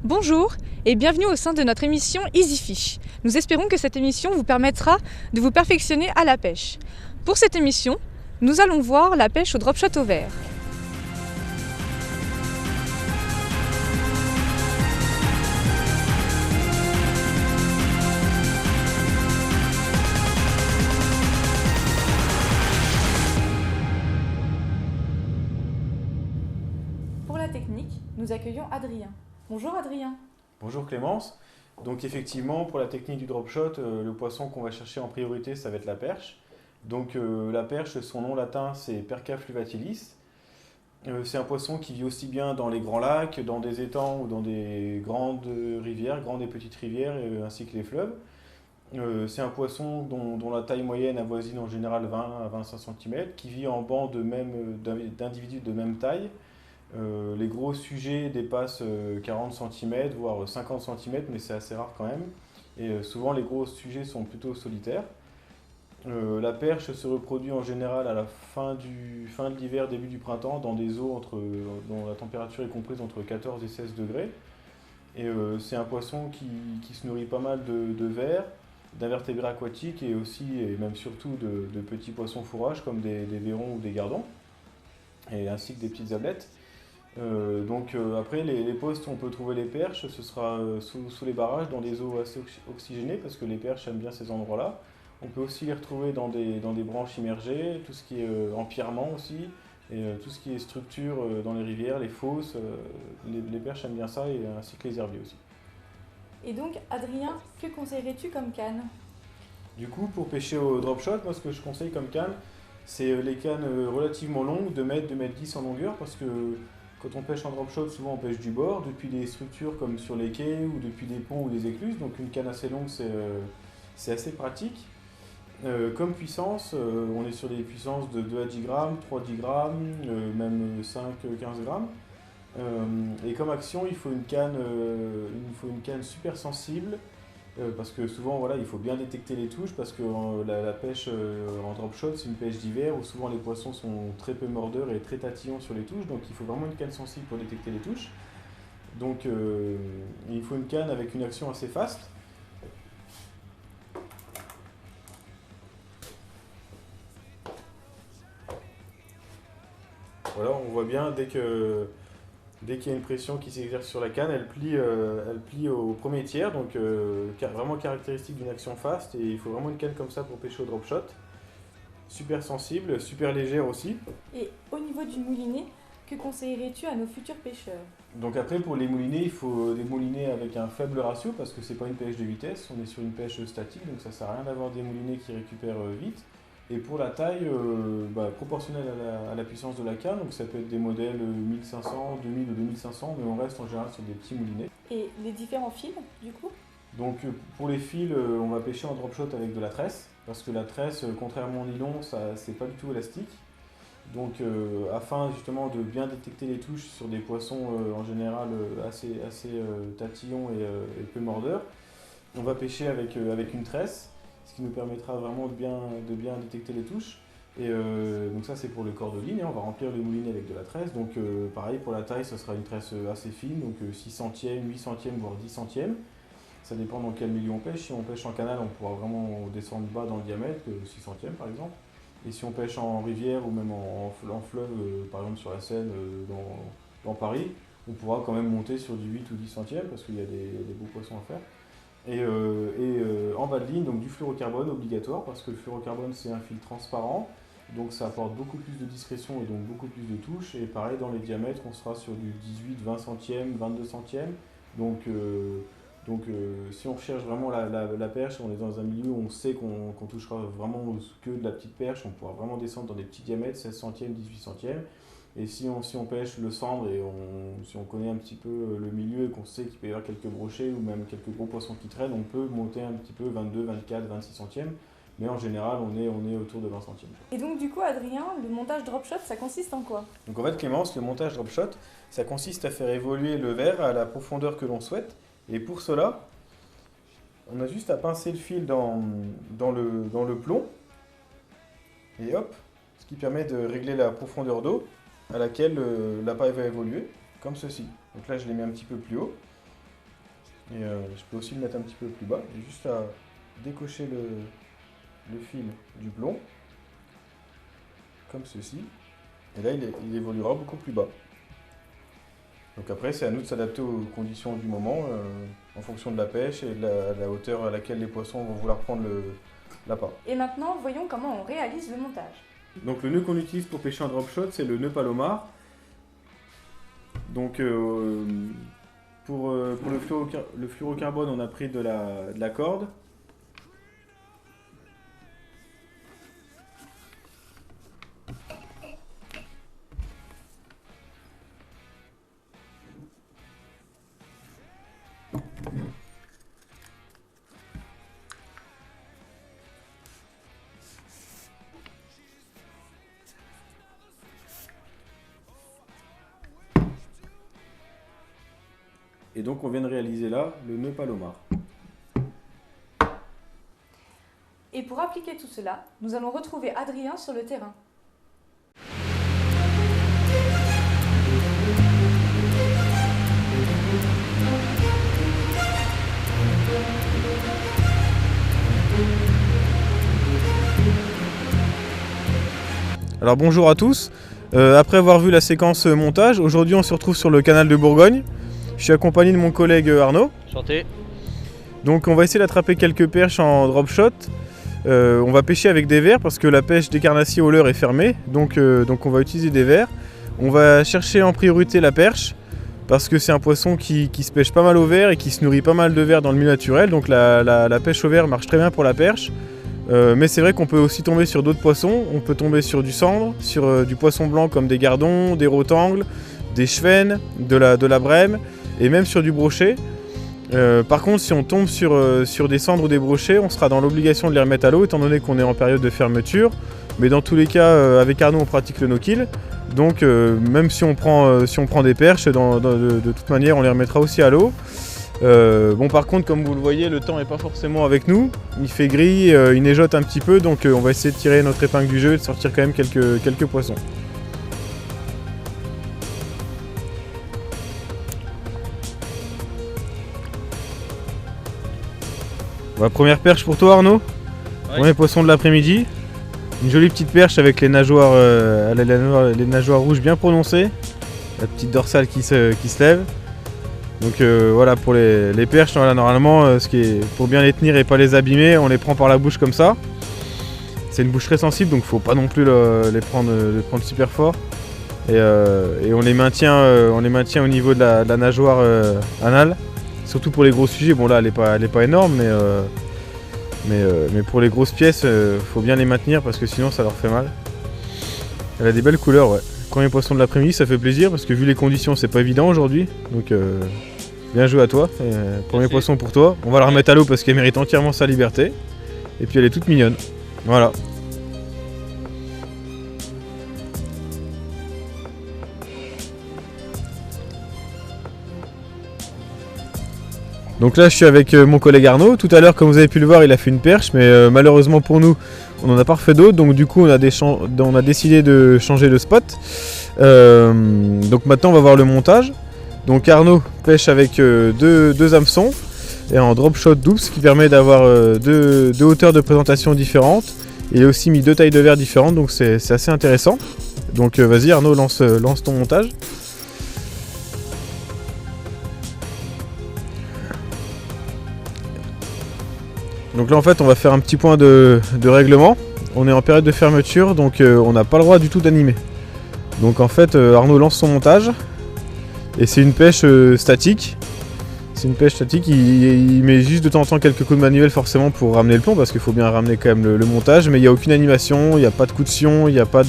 Bonjour et bienvenue au sein de notre émission EasyFish. Nous espérons que cette émission vous permettra de vous perfectionner à la pêche. Pour cette émission, nous allons voir la pêche au drop shot au verre. Pour la technique, nous accueillons Adrien. Bonjour Adrien. Bonjour Clémence. Donc effectivement, pour la technique du drop shot, le poisson qu'on va chercher en priorité, ça va être la perche. Donc la perche, son nom latin, c'est Perca fluviatilis. C'est un poisson qui vit aussi bien dans les grands lacs, dans des étangs ou dans des grandes rivières, grandes et petites rivières, ainsi que les fleuves. C'est un poisson dont la taille moyenne avoisine en général 20 à 25 cm, qui vit en banc d'individus de même taille. Les gros sujets dépassent 40 cm, voire 50 cm, mais c'est assez rare quand même. Et souvent, les gros sujets sont plutôt solitaires. La perche se reproduit en général à la fin de l'hiver, début du printemps, dans des eaux dont la température est comprise entre 14 et 16 degrés. Et c'est un poisson qui se nourrit pas mal de vers, d'invertébrés aquatiques et aussi, et même surtout, de petits poissons fourrages comme des vairons ou des gardons, et ainsi que des petites ablettes. Après, les postes où on peut trouver les perches, ce sera sous les barrages, dans des eaux assez oxygénées, parce que les perches aiment bien ces endroits-là. On peut aussi les retrouver dans des branches immergées, tout ce qui est empierrement aussi, et tout ce qui est structure dans les rivières, les fosses. Les perches aiment bien ça, et ainsi que les herbiers aussi. Et donc Adrien, que conseillerais-tu comme canne ? Du coup, pour pêcher au drop shot, moi ce que je conseille comme canne, c'est les cannes relativement longues, 2 mètres, 2 mètres 10 en longueur, parce que quand on pêche en drop shot, souvent on pêche du bord, depuis des structures comme sur les quais ou depuis des ponts ou des écluses. Donc une canne assez longue, c'est assez pratique. Comme puissance, on est sur des puissances de 2 à 10 grammes, 3 à 10 grammes, même 5 15 grammes. Et comme action, il faut une canne super sensible. Parce que souvent, voilà, il faut bien détecter les touches, parce que la pêche en drop shot, c'est une pêche d'hiver où souvent les poissons sont très peu mordeurs et très tatillons sur les touches, donc il faut vraiment une canne sensible pour détecter les touches. Donc il faut une canne avec une action assez fast. Voilà, on voit bien, dès qu'il y a une pression qui s'exerce sur la canne, elle plie au premier tiers, donc vraiment caractéristique d'une action fast, et il faut vraiment une canne comme ça pour pêcher au drop shot. Super sensible, super légère aussi. Et au niveau du moulinet, que conseillerais-tu à nos futurs pêcheurs ? Donc après, pour les moulinets, il faut des moulinets avec un faible ratio, parce que c'est pas une pêche de vitesse, on est sur une pêche statique, donc ça sert à rien d'avoir des moulinets qui récupèrent vite. Et pour la taille, proportionnelle à la puissance de la canne, donc ça peut être des modèles 1500, 2000 ou 2500, mais on reste en général sur des petits moulinets. Et les différents fils, du coup ? Donc pour les fils, on va pêcher en drop shot avec de la tresse, parce que la tresse, contrairement au nylon, ça c'est pas du tout élastique. Donc afin justement de bien détecter les touches sur des poissons en général assez tatillons et peu mordeurs, on va pêcher avec une tresse, ce qui nous permettra vraiment de bien détecter les touches. Et donc ça c'est pour le corps de ligne, hein. On va remplir le moulinet avec de la tresse. Donc pareil pour la taille, ça sera une tresse assez fine, donc 6 centièmes, 8 centièmes, voire 10 centièmes. Ça dépend dans quel milieu on pêche. Si on pêche en canal, on pourra vraiment descendre bas dans le diamètre, 6 centièmes par exemple. Et si on pêche en rivière ou même en fleuve, par exemple sur la Seine, dans Paris, on pourra quand même monter sur du 8 ou 10 centièmes, parce qu'il y a des beaux poissons à faire. Et en bas de ligne, donc du fluorocarbone obligatoire, parce que le fluorocarbone c'est un fil transparent, donc ça apporte beaucoup plus de discrétion et donc beaucoup plus de touches. Et pareil, dans les diamètres, on sera sur du 18, 20 centièmes, 22 centièmes. Donc si on recherche vraiment la perche, on est dans un milieu où on sait qu'on touchera vraiment que de la petite perche, on pourra vraiment descendre dans des petits diamètres, 16 centièmes, 18 centièmes. Et si on pêche le cendre et si on connaît un petit peu le milieu et qu'on sait qu'il peut y avoir quelques brochets ou même quelques gros poissons qui traînent, on peut monter un petit peu 22, 24, 26 centièmes. Mais en général, on est autour de 20 centièmes. Et donc du coup Adrien, le montage drop shot, ça consiste en quoi ? Donc en fait Clémence, le montage drop shot, ça consiste à faire évoluer le verre à la profondeur que l'on souhaite. Et pour cela, on a juste à pincer le fil dans le plomb. Et hop, ce qui permet de régler la profondeur d'eau à laquelle l'appât va évoluer, comme ceci. Donc là je l'ai mis un petit peu plus haut. Et je peux aussi le mettre un petit peu plus bas. J'ai juste à décocher le fil du plomb, comme ceci. Et là, il évoluera beaucoup plus bas. Donc après, c'est à nous de s'adapter aux conditions du moment, en fonction de la pêche et de la hauteur à laquelle les poissons vont vouloir prendre l'appât. Et maintenant, voyons comment on réalise le montage. Donc le nœud qu'on utilise pour pêcher en drop shot, c'est le nœud Palomar. Donc pour le fluorocarbone, on a pris de la corde. Et donc on vient de réaliser là le nœud Palomar. Et pour appliquer tout cela, nous allons retrouver Adrien sur le terrain. Alors bonjour à tous, après avoir vu la séquence montage, aujourd'hui on se retrouve sur le canal de Bourgogne. Je suis accompagné de mon collègue Arnaud. Enchanté. Donc on va essayer d'attraper quelques perches en drop shot. On va pêcher avec des vers parce que la pêche des carnassiers au leurre est fermée. Donc on va utiliser des vers. On va chercher en priorité la perche parce que c'est un poisson qui se pêche pas mal au vers et qui se nourrit pas mal de vers dans le milieu naturel. Donc la pêche au vers marche très bien pour la perche. Mais c'est vrai qu'on peut aussi tomber sur d'autres poissons. On peut tomber sur du cendre, sur du poisson blanc comme des gardons, des rotangles, des chevennes, de la brème et même sur du brochet. Par contre, si on tombe sur des cendres ou des brochets, on sera dans l'obligation de les remettre à l'eau étant donné qu'on est en période de fermeture. Mais dans tous les cas, avec Arnaud, on pratique le no-kill. Donc même si on prend des perches, de toute manière, on les remettra aussi à l'eau. Bon, par contre, comme vous le voyez, le temps n'est pas forcément avec nous. Il fait gris, il neigeote un petit peu, donc on va essayer de tirer notre épingle du jeu et de sortir quand même quelques poissons. Bon, première perche pour toi, Arnaud. Ouais. Premier poisson de l'après-midi. Une jolie petite perche avec les nageoires rouges bien prononcées. La petite dorsale qui se lève. Donc voilà, pour les perches, voilà, normalement, pour bien les tenir et pas les abîmer, on les prend par la bouche comme ça. C'est une bouche très sensible, donc faut pas non plus les prendre super fort. Et on les maintient au niveau de la nageoire anale. Surtout pour les gros sujets. Bon là, elle est pas énorme, mais pour les grosses pièces, faut bien les maintenir parce que sinon ça leur fait mal. Elle a des belles couleurs, ouais. Premier poisson de l'après-midi, ça fait plaisir parce que vu les conditions, c'est pas évident aujourd'hui. Donc bien joué à toi. Premier Merci. poisson pour toi. On va la remettre à l'eau parce qu'elle mérite entièrement sa liberté. Et puis elle est toute mignonne. Voilà. Donc là je suis avec mon collègue Arnaud. Tout à l'heure, comme vous avez pu le voir, il a fait une perche, mais malheureusement pour nous, on n'en a pas refait d'autres. Donc du coup on a décidé de changer de spot. Donc maintenant on va voir le montage. Donc Arnaud pêche avec deux hameçons et en drop shot double, ce qui permet d'avoir deux hauteurs de présentation différentes. Il a aussi mis deux tailles de verre différentes, donc c'est assez intéressant. Donc vas-y Arnaud, lance ton montage. Donc là en fait on va faire un petit point de règlement. On est en période de fermeture, donc on n'a pas le droit du tout d'animer. Donc en fait Arnaud lance son montage et c'est une pêche statique. C'est une pêche statique, il met juste de temps en temps quelques coups de manuel forcément pour ramener le plomb parce qu'il faut bien ramener quand même le montage, mais il n'y a aucune animation, il n'y a pas de coup de sion, il n'y a pas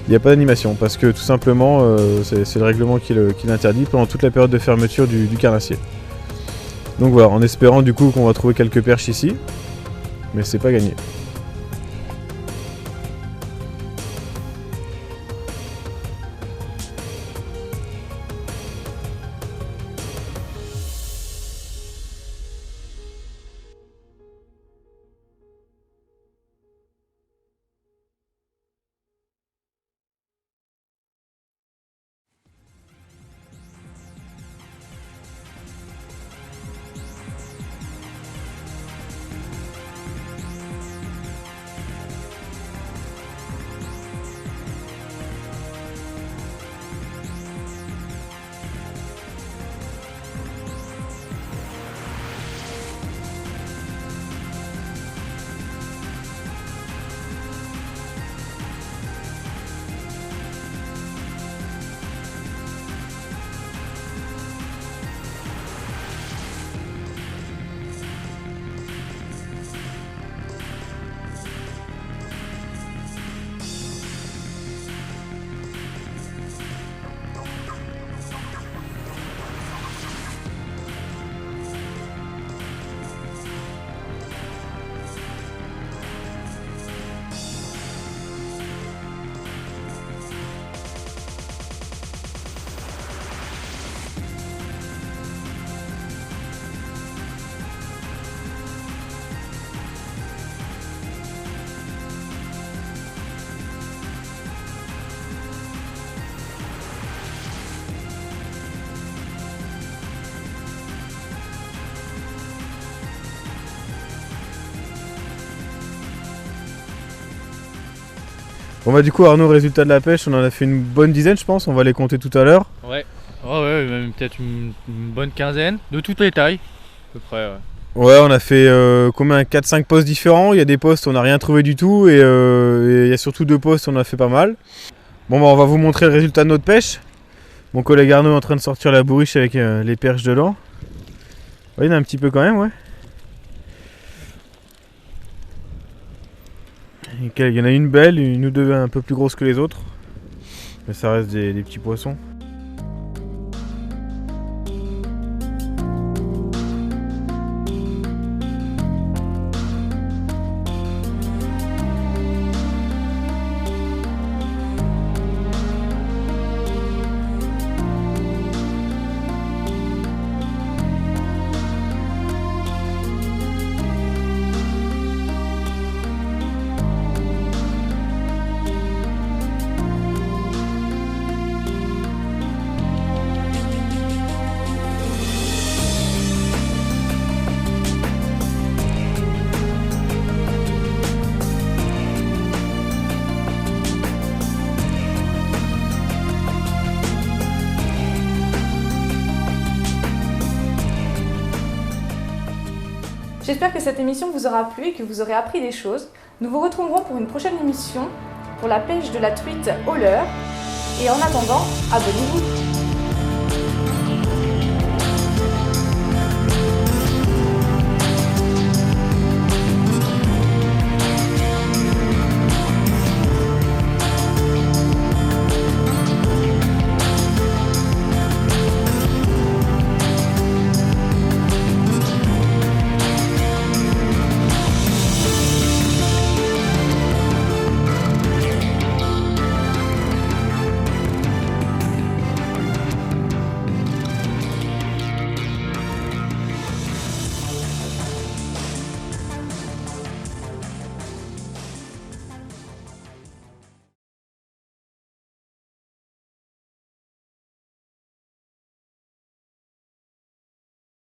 d'animation parce que tout simplement c'est le règlement qui l'interdit pendant toute la période de fermeture du carnassier. Donc voilà, en espérant du coup qu'on va trouver quelques perches ici, mais c'est pas gagné. Bon bah du coup Arnaud, résultat de la pêche, on en a fait une bonne dizaine je pense, on va les compter tout à l'heure. Ouais, même peut-être une bonne quinzaine, de toutes les tailles, à peu près. Ouais. Ouais, on a fait combien 4-5 postes différents, il y a des postes où on n'a rien trouvé du tout et il y a surtout 2 postes où on a fait pas mal. Bon bah on va vous montrer le résultat de notre pêche. Mon collègue Arnaud est en train de sortir la bourriche avec les perches dedans. Ouais, il y en a un petit peu quand même, ouais. Il y en a une belle, une ou deux un peu plus grosses que les autres. Mais ça reste des petits poissons. J'espère que cette émission vous aura plu et que vous aurez appris des choses. Nous vous retrouverons pour une prochaine émission pour la pêche de la truite au leurre. Et en attendant, abonnez-vous.